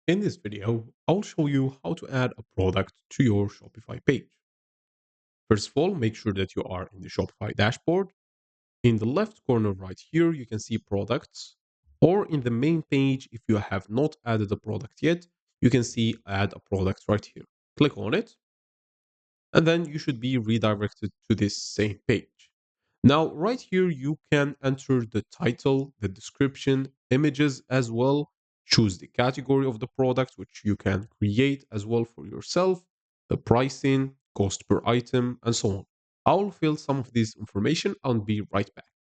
In this video, I'll show you how to add a product to your Shopify page. First of all, make sure that you are in the Shopify dashboard. In the left corner right here, you can see products. Or in the main page, if you have not added a product yet, you can see add a product right here. Click on it, and then you should be redirected to this same page. Now, right here, you can enter the title, the description, images as well. Choose the category of the product, which you can create as well for yourself, the pricing, cost per item, and so on. I will fill some of this information and be right back.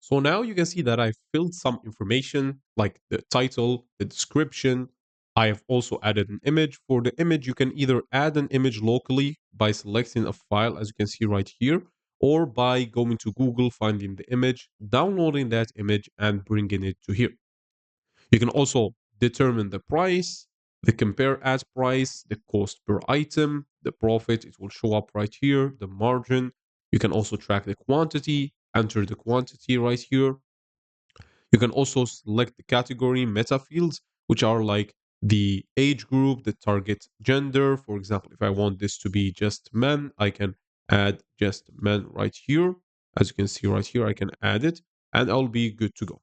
So now you can see that I filled some information like the title, the description. I have also added an image. For the image, you can either add an image locally by selecting a file, as you can see right here, or by going to Google, finding the image, downloading that image, and bringing it to here. You can also determine the price, the compare as price, the cost per item, the profit, it will show up right here, the margin. You can also track the quantity, enter the quantity right here. You can also select the category meta fields, which are like the age group, the target gender. For example, if I want this to be just men, I can add just men right here. As you can see right here, I can add it and I'll be good to go.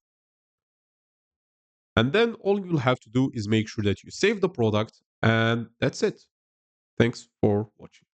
And then all you'll have to do is make sure that you save the product, and that's it. Thanks for watching.